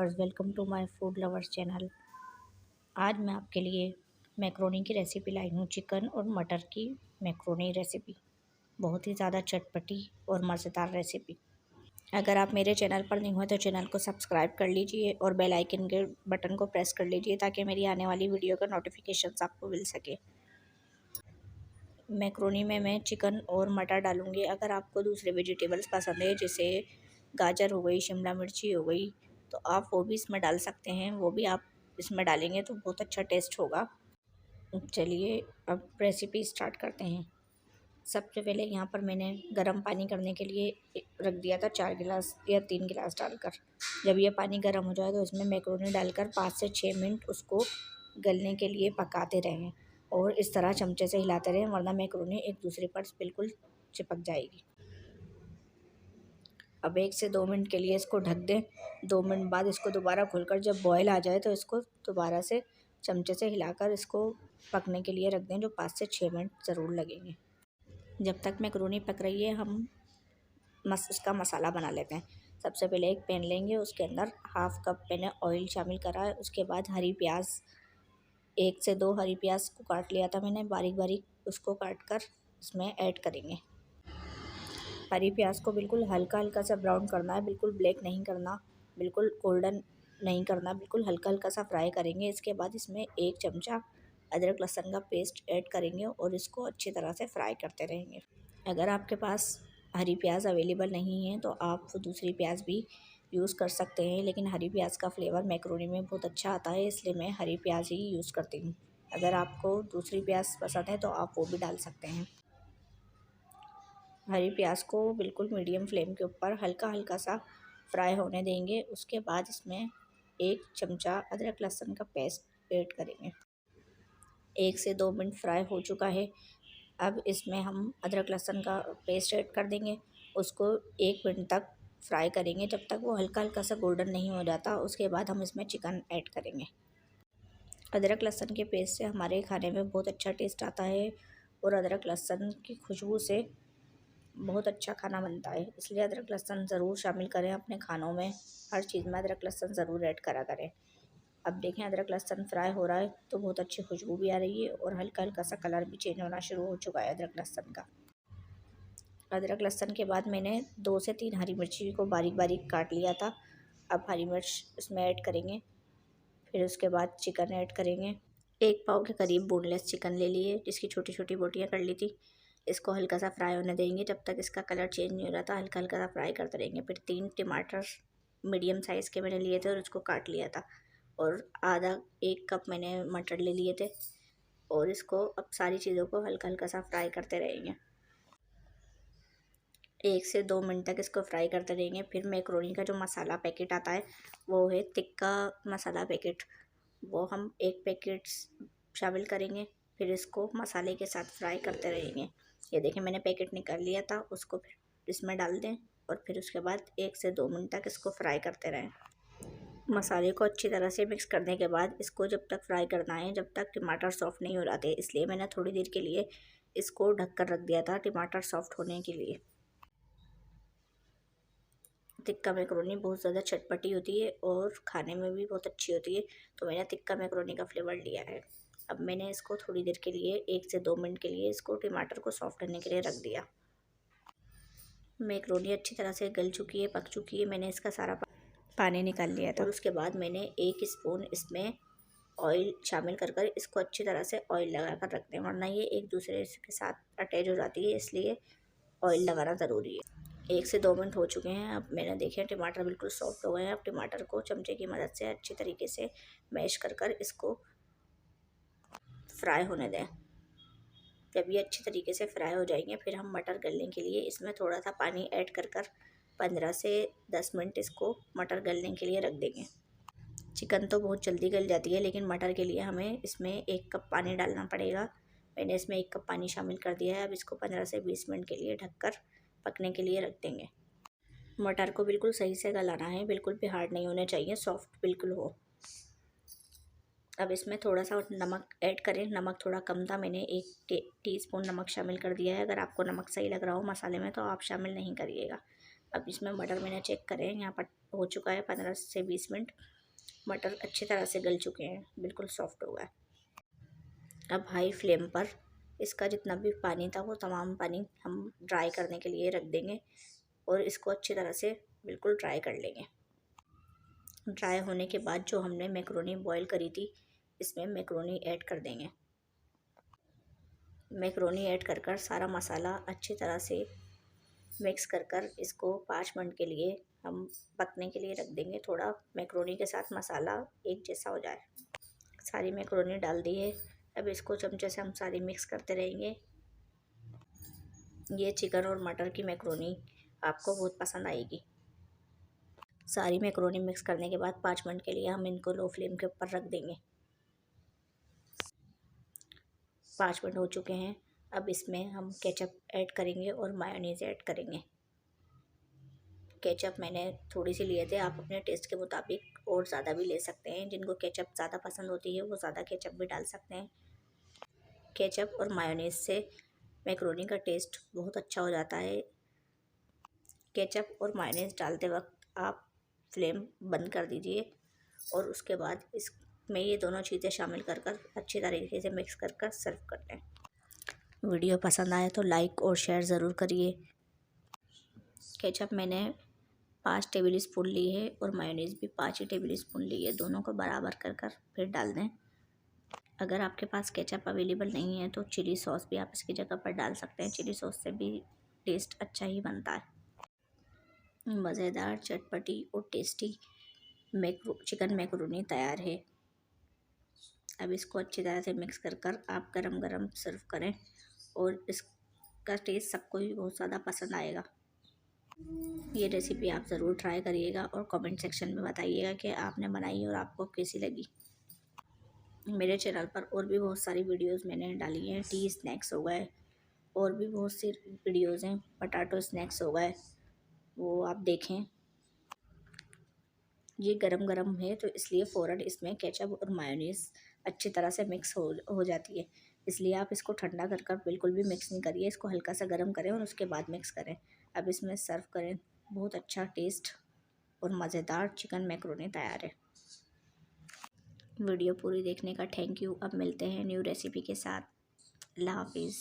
Viewers, welcome to my food lovers channel. आज मैं आपके लिए मैक्रोनी की रेसिपी लाई हूँ। चिकन और मटर की मैक्रोनी रेसिपी बहुत ही ज़्यादा चटपटी और मज़ेदार रेसिपी। अगर आप मेरे चैनल पर नहीं हुए तो चैनल को सब्सक्राइब कर लीजिए और बेल आइकन के बटन को प्रेस कर लीजिए ताकि मेरी आने वाली वीडियो का नोटिफिकेशंस आपको मिल सके। मैक्रोनी में मैं चिकन और मटर डालूँगी। अगर आपको दूसरे वेजिटेबल्स पसंद है, जैसे गाजर हो गई, शिमला मिर्ची हो गई, तो आप वो भी इसमें डाल सकते हैं। वो भी आप इसमें डालेंगे तो बहुत अच्छा टेस्ट होगा। चलिए अब रेसिपी स्टार्ट करते हैं। सबसे पहले यहाँ पर मैंने गर्म पानी करने के लिए रख दिया था 4 गिलास या 3 गिलास डालकर। जब ये पानी गर्म हो जाए तो इसमें मैक्रोनी डालकर 5 से 6 मिनट उसको गलने के लिए पकाते रहें और इस तरह चमचे से हिलाते रहें, वरना मैक्रोनी एक दूसरे पर बिल्कुल चिपक जाएगी। अब 1 से 2 मिनट के लिए इसको ढक दें। 2 मिनट बाद इसको दोबारा खोलकर जब बॉयल आ जाए तो इसको दोबारा से चमचे से हिलाकर इसको पकने के लिए रख दें, जो 5 से 6 मिनट ज़रूर लगेंगे। जब तक मैक्रोनी पक रही है हम इसका मसाला बना लेते हैं। सबसे पहले एक पैन लेंगे, उसके अंदर हाफ़ कप मैंने ऑयल शामिल करा है। उसके बाद हरी प्याज, 1 से 2 हरी प्याज को काट लिया था मैंने, बारीक बारीक उसको काट कर इसमें ऐड करेंगे। हरी प्याज को बिल्कुल हल्का हल्का सा ब्राउन करना है, बिल्कुल ब्लैक नहीं करना, बिल्कुल गोल्डन नहीं करना, बिल्कुल हल्का हल्का सा फ्राई करेंगे। इसके बाद इसमें 1 चमचा अदरक लहसुन का पेस्ट ऐड करेंगे और इसको अच्छी तरह से फ्राई करते रहेंगे। अगर आपके पास हरी प्याज अवेलेबल नहीं है तो आप दूसरी प्याज भी यूज़ कर सकते हैं, लेकिन हरी प्याज का फ्लेवर मैक्रोनी में बहुत अच्छा आता है, इसलिए मैं हरी प्याज ही यूज़ करती हूँ। अगर आपको दूसरी प्याज पसंद है तो आप वो भी डाल सकते हैं। हरी प्याज को बिल्कुल मीडियम फ्लेम के ऊपर हल्का हल्का सा फ्राई होने देंगे। उसके बाद इसमें 1 चमचा अदरक लहसुन का पेस्ट ऐड करेंगे। 1 से 2 मिनट फ्राई हो चुका है। अब इसमें हम अदरक लहसुन का पेस्ट ऐड कर देंगे। उसको 1 मिनट तक फ्राई करेंगे, जब तक वो हल्का हल्का सा गोल्डन नहीं हो जाता। उसके बाद हम इसमें चिकन ऐड करेंगे। अदरक लहसुन के पेस्ट से हमारे खाने में बहुत अच्छा टेस्ट आता है और अदरक लहसुन की खुशबू से बहुत अच्छा खाना बनता है, इसलिए अदरक लहसुन ज़रूर शामिल करें अपने खानों में। हर चीज़ में अदरक लहसुन ज़रूर ऐड करा करें। अब देखें अदरक लहसुन फ्राई हो रहा है तो बहुत अच्छी खुशबू भी आ रही है और हल्का हल्का सा कलर भी चेंज होना शुरू हो चुका है अदरक लहसुन का। अदरक लहसुन के बाद मैंने 2 से 3 हरी मिर्ची को बारीक बारीक काट लिया था। अब हरी मिर्च इसमें ऐड करेंगे, फिर उसके बाद चिकन ऐड करेंगे। 1 पाव के करीब बोनलेस चिकन ले लिए, जिसकी छोटी छोटी बोटियाँ कर ली थी। इसको हल्का सा फ्राई होने देंगे, जब तक इसका कलर चेंज नहीं हो रहा था हल्का हल्का सा फ्राई करते रहेंगे। फिर 3 टमाटर मीडियम साइज़ के मैंने लिए थे और उसको काट लिया था, और आधा 1 कप मैंने मटर ले लिए थे। और इसको अब सारी चीज़ों को हल्का हल्का सा फ्राई करते रहेंगे। 1 से 2 मिनट तक इसको फ्राई करते रहेंगे। फिर मैक्रोनी का जो मसाला पैकेट आता है वो है तिक्का मसाला पैकेट, वो हम 1 पैकेट शामिल करेंगे। फिर इसको मसाले के साथ फ्राई करते रहेंगे। ये देखें मैंने पैकेट निकाल लिया था, उसको फिर इसमें डाल दें और फिर उसके बाद 1 से 2 मिनट तक इसको फ्राई करते रहें। मसाले को अच्छी तरह से मिक्स करने के बाद इसको जब तक फ्राई करना है जब तक टमाटर सॉफ्ट नहीं हो जाते, इसलिए मैंने थोड़ी देर के लिए इसको ढक कर रख दिया था टमाटर सॉफ्ट होने के लिए। तिक्का मैक्रोनी बहुत ज़्यादा चटपटी होती है और खाने में भी बहुत अच्छी होती है, तो मैंने तिक्का मैक्रोनी का फ्लेवर लिया है। अब मैंने इसको थोड़ी देर के लिए 1 से 2 मिनट के लिए इसको टमाटर को सॉफ्ट होने के लिए रख दिया। मैक्रोनी अच्छी तरह से गल चुकी है, पक चुकी है। मैंने इसका सारा पानी निकाल लिया था और उसके बाद मैंने 1 स्पून इसमें ऑयल शामिल कर कर इसको अच्छी तरह से ऑयल लगा कर रख दें, वरना ये एक दूसरे के साथ अटैच हो जाती है, इसलिए ऑयल लगाना ज़रूरी है। 1 से 2 मिनट हो चुके हैं। अब मैंने देखे टमाटर बिल्कुल सॉफ्ट हो गए हैं। अब टमाटर को चमचे की मदद से अच्छी तरीके से मैश कर कर इसको फ्राई होने दें। जब ये अच्छी तरीके से फ्राई हो जाएंगे फिर हम मटर गलने के लिए इसमें थोड़ा सा पानी ऐड कर कर 15 से 10 मिनट इसको मटर गलने के लिए रख देंगे। चिकन तो बहुत जल्दी गल जाती है, लेकिन मटर के लिए हमें इसमें 1 कप पानी डालना पड़ेगा। मैंने इसमें 1 कप पानी शामिल कर दिया है। अब इसको 15 से 20 मिनट के लिए ढककर पकने के लिए रख देंगे। मटर को बिल्कुल सही से गलाना है, बिल्कुल भी हार्ड नहीं होने चाहिए, सॉफ्ट बिल्कुल हो। अब इसमें थोड़ा सा नमक ऐड करें। नमक थोड़ा कम था, मैंने 1 टीस्पून नमक शामिल कर दिया है। अगर आपको नमक सही लग रहा हो मसाले में तो आप शामिल नहीं करिएगा। अब इसमें मटर मैंने चेक करें, यहाँ पर हो चुका है 15 से 20 मिनट। मटर अच्छी तरह से गल चुके हैं, बिल्कुल सॉफ्ट हो गया। अब हाई फ्लेम पर इसका जितना भी पानी था वो तमाम पानी हम ड्राई करने के लिए रख देंगे और इसको अच्छी तरह से बिल्कुल ड्राई कर लेंगे। ड्राई होने के बाद जो हमने मैक्रोनी बॉईल करी थी, इसमें मैक्रोनी ऐड कर देंगे। मैक्रोनी ऐड कर कर सारा मसाला अच्छी तरह से मिक्स कर कर इसको 5 मिनट के लिए हम पकने के लिए रख देंगे। थोड़ा मैक्रोनी के साथ मसाला एक जैसा हो जाए। सारी मैक्रोनी डाल दी है। अब इसको चमचे से हम सारी मिक्स करते रहेंगे। ये चिकन और मटर की मैक्रोनी आपको बहुत पसंद आएगी। सारी मैक्रोनी मिक्स करने के बाद 5 मिनट के लिए हम इनको लो फ्लेम के ऊपर रख देंगे। 5 मिनट हो चुके हैं। अब इसमें हम केचप ऐड करेंगे और मायोनीज़ ऐड करेंगे। केचप मैंने थोड़ी सी लिए थे, आप अपने टेस्ट के मुताबिक और ज़्यादा भी ले सकते हैं। जिनको केचप ज़्यादा पसंद होती है वो ज़्यादा केचप भी डाल सकते हैं। केचप और मायोनीज़ से मैक्रोनी का टेस्ट बहुत अच्छा हो जाता है। केचप और मायोनीज़ डालते वक्त आप फ्लेम बंद कर दीजिए और उसके बाद इसमें ये दोनों चीज़ें शामिल कर कर अच्छी तरीके से मिक्स कर कर सर्व कर लें। वीडियो पसंद आए तो लाइक और शेयर ज़रूर करिए। केचप मैंने 5 टेबल स्पून ली है और मायोनीज़ भी 5 ही टेबल स्पून ली है। दोनों को बराबर कर कर फिर डाल दें। अगर आपके पास केचप अवेलेबल नहीं है तो चिली सॉस भी आप इसकी जगह पर डाल सकते हैं। चिली सॉस से भी टेस्ट अच्छा ही बनता है। मज़ेदार, चटपटी और टेस्टी चिकन मैक्रोनी तैयार है। अब इसको अच्छी तरह से मिक्स कर कर आप गरम गरम सर्व करें और इसका टेस्ट सबको ही बहुत ज़्यादा पसंद आएगा। ये रेसिपी आप ज़रूर ट्राई करिएगा और कमेंट सेक्शन में बताइएगा कि आपने बनाई और आपको कैसी लगी। मेरे चैनल पर और भी बहुत सारी वीडियोस मैंने डाली हैं। टी स्नैक्स हो गए और भी बहुत सी वीडियोस हैं। पोटैटो स्नैक्स हो गए, वो आप देखें। ये गरम गरम है तो इसलिए फ़ौरन इसमें केचप और मायोनीज़ अच्छी तरह से मिक्स हो जाती है। इसलिए आप इसको ठंडा कर कर बिल्कुल भी मिक्स नहीं करिए। इसको हल्का सा गरम करें और उसके बाद मिक्स करें। अब इसमें सर्व करें। बहुत अच्छा टेस्ट और मज़ेदार चिकन मैक्रोनी तैयार है। वीडियो पूरी देखने का थैंक यू। अब मिलते हैं न्यू रेसिपी के साथ। अल्लाह हाफिज़।